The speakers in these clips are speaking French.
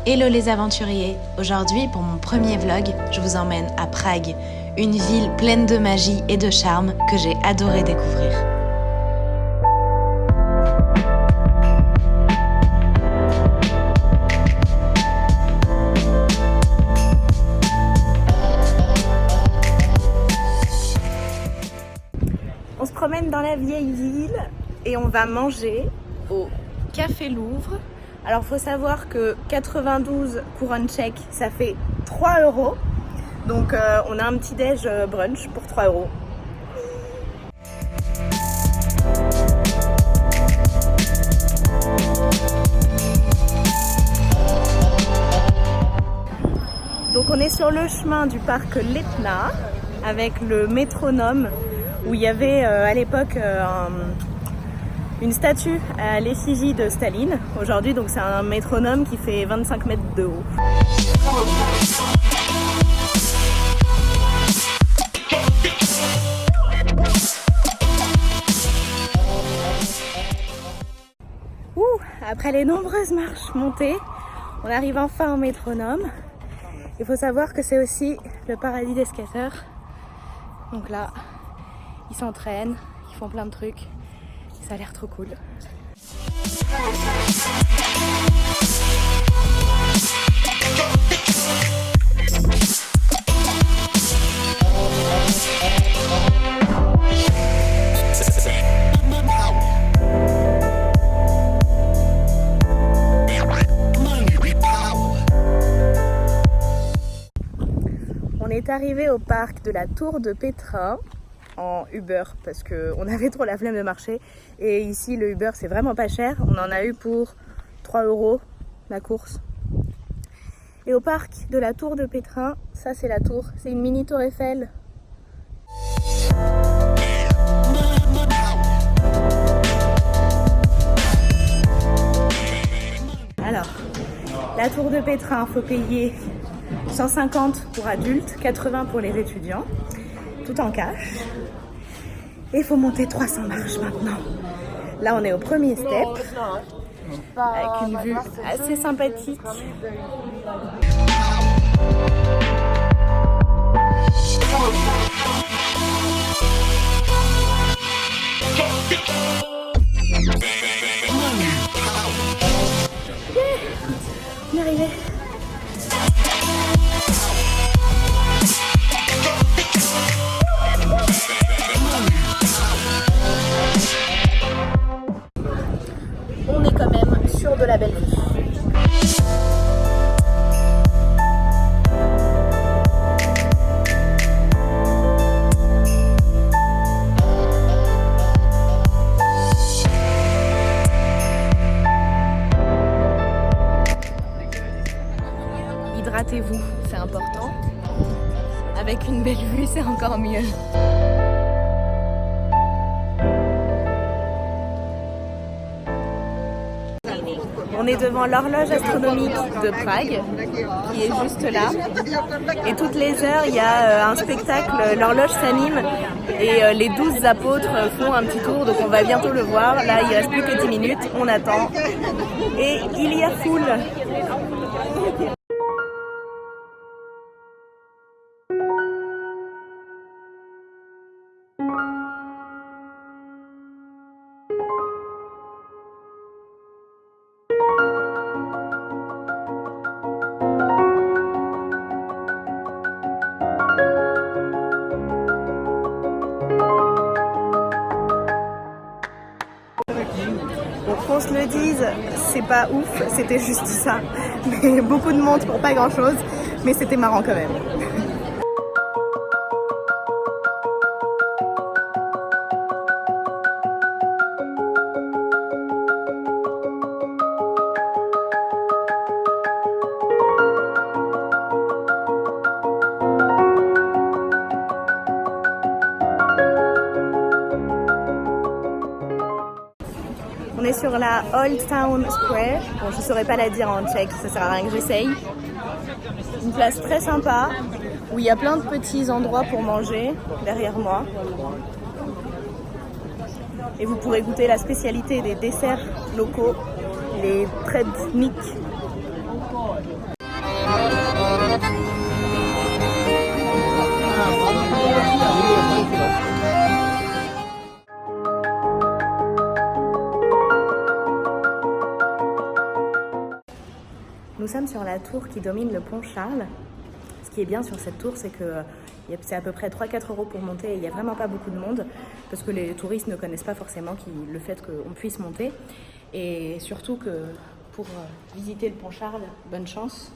Hello les aventuriers! Aujourd'hui, pour mon premier vlog, je vous emmène à Prague, une ville pleine de magie et de charme que j'ai adoré découvrir. On se promène dans la vieille ville et on va manger au Café Louvre. Alors faut savoir que 92 couronnes tchèques, ça fait 3 €. Donc on a un petit déj brunch pour 3 €. Donc on est sur le chemin du parc Letna avec le métronome où il y avait à l'époque une statue à l'effigie de Staline. Aujourd'hui, donc c'est un métronome qui fait 25 mètres de haut. Après les nombreuses marches montées, on arrive enfin au métronome. Il faut savoir que c'est aussi le paradis des skateurs. Donc là, ils s'entraînent, ils font plein de trucs. Ça a l'air trop cool. On est arrivé au parc de la Tour de Pétrin en Uber parce qu'on avait trop la flemme de marcher, et ici le Uber c'est vraiment pas cher, on en a eu pour 3 € la course. Et au parc de la Tour de Pétrin, ça c'est la tour, c'est une mini tour Eiffel. Alors, la Tour de Pétrin, faut payer 150 pour adultes, 80 pour les étudiants, tout en cash. Et il faut monter 300 marches maintenant. Là, on est au premier step, avec une vue assez sympathique. Yeah, on est arrivé. On est quand même sur de la belle vie. Hydratez-vous, c'est important. Avec une belle vue, c'est encore mieux. On est devant l'horloge astronomique de Prague, qui est juste là. Et toutes les heures, il y a un spectacle, l'horloge s'anime et les 12 apôtres font un petit tour. Donc on va bientôt le voir. Là, il reste plus que 10 minutes, on attend. Et il y a foule. Bon, qu'on se le dise, c'est pas ouf, c'était juste ça. Mais beaucoup de monde pour pas grand chose, mais c'était marrant quand même. On est sur la Old Town Square. Bon, je ne saurais pas la dire en tchèque, ça sert à rien que j'essaye. Une place très sympa où il y a plein de petits endroits pour manger derrière moi. Et vous pourrez goûter la spécialité des desserts locaux, les prednik. Nous sommes sur la tour qui domine le pont Charles. Ce qui est bien sur cette tour, c'est que c'est à peu près 3-4 € pour monter et il n'y a vraiment pas beaucoup de monde parce que les touristes ne connaissent pas forcément le fait qu'on puisse monter. Et surtout que pour visiter le pont Charles, bonne chance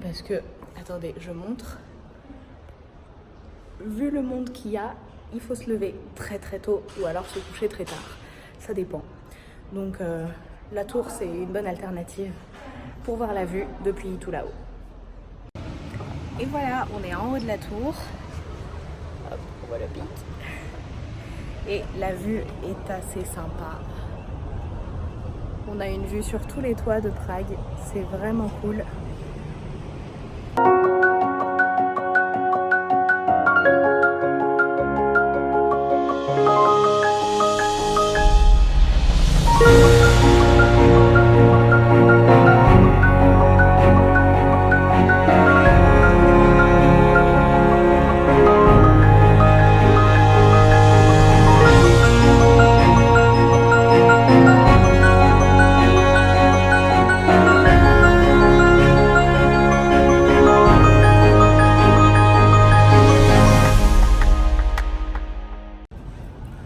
parce que, attendez, je montre. Vu le monde qu'il y a, il faut se lever très très tôt ou alors se coucher très tard. Ça dépend. Donc la tour, c'est une bonne alternative pour voir la vue depuis tout là-haut. Et voilà, on est en haut de la tour. Hop, on voit le pic. Et la vue est assez sympa. On a une vue sur tous les toits de Prague. C'est vraiment cool.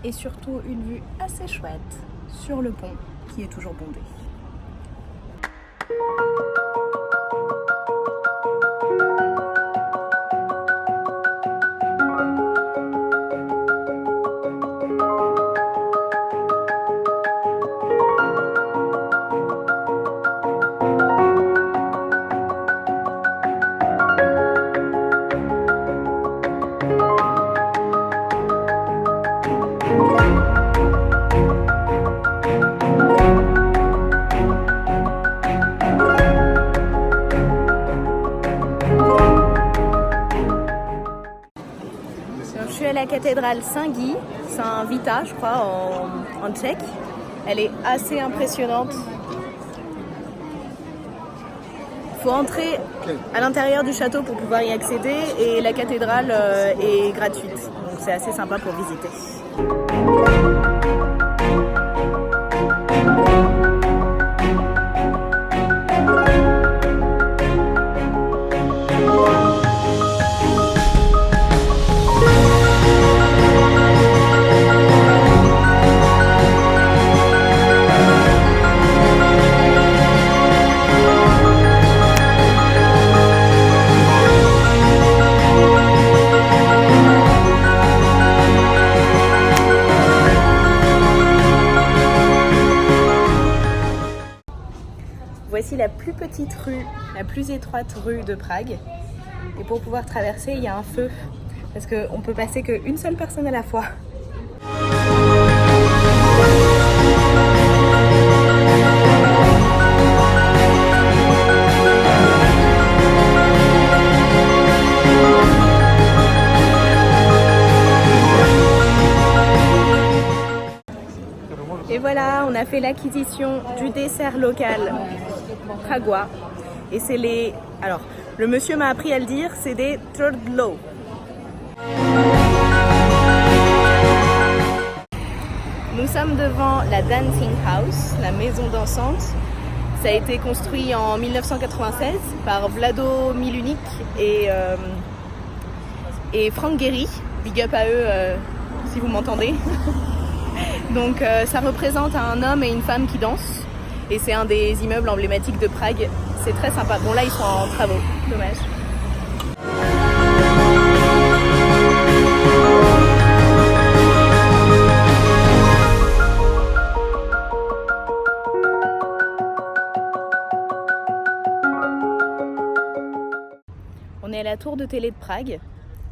Et surtout une vue assez chouette sur le pont qui est toujours bondé. Je suis à la cathédrale Saint-Guy, Saint-Vita je crois en tchèque. Elle est assez impressionnante. Il faut entrer à l'intérieur du château pour pouvoir y accéder et la cathédrale est gratuite. Donc c'est assez sympa pour visiter. Voici la plus petite rue, la plus étroite rue de Prague. Et pour pouvoir traverser, il y a un feu. Parce qu'on peut passer qu'une seule personne à la fois. Et voilà, on a fait l'acquisition du dessert local pragois. Et c'est les... Alors, le monsieur m'a appris à le dire, c'est des turdlo. Nous sommes devant la Dancing House, la maison dansante. Ça a été construit en 1996 par Vlado Milunik et Frank Gehry. Big up à eux si vous m'entendez. Donc ça représente un homme et une femme qui dansent. Et c'est un des immeubles emblématiques de Prague. C'est très sympa. Bon là ils sont en travaux, dommage. On est à la tour de télé de Prague.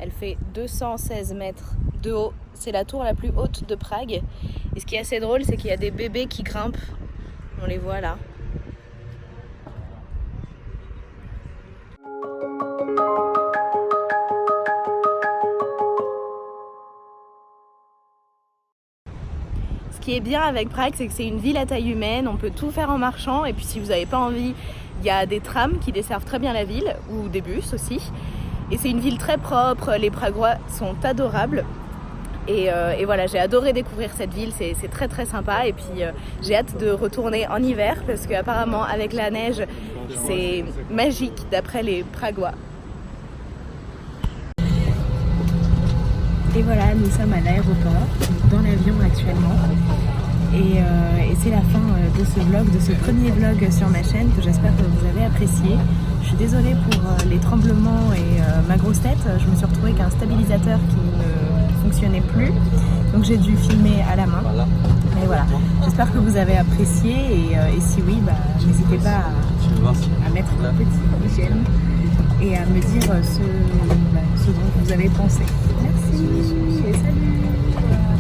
Elle fait 216 mètres de haut. C'est la tour la plus haute de Prague. Et ce qui est assez drôle, c'est qu'il y a des bébés qui grimpent. On les voit là. Ce qui est bien avec Prague, c'est que c'est une ville à taille humaine. On peut tout faire en marchant. Et puis si vous n'avez pas envie, il y a des trams qui desservent très bien la ville, ou des bus aussi. Et c'est une ville très propre. Les Pragois sont adorables. Et voilà, j'ai adoré découvrir cette ville, c'est très très sympa. Et puis j'ai hâte de retourner en hiver parce qu'apparemment avec la neige C'est magique d'après les Pragois. Et voilà, nous sommes à l'aéroport, dans l'avion actuellement. Et c'est la fin de ce vlog, de ce premier vlog sur ma chaîne que j'espère que vous avez apprécié. Je suis désolée pour les tremblements et ma grosse tête. Je me suis retrouvée avec un stabilisateur qui ne fonctionnait plus. Donc j'ai dû filmer à la main. Mais voilà, j'espère que vous avez apprécié. Et si oui, n'hésitez pas à mettre un petit j'aime et à me dire ce dont vous avez pensé. Merci et salut.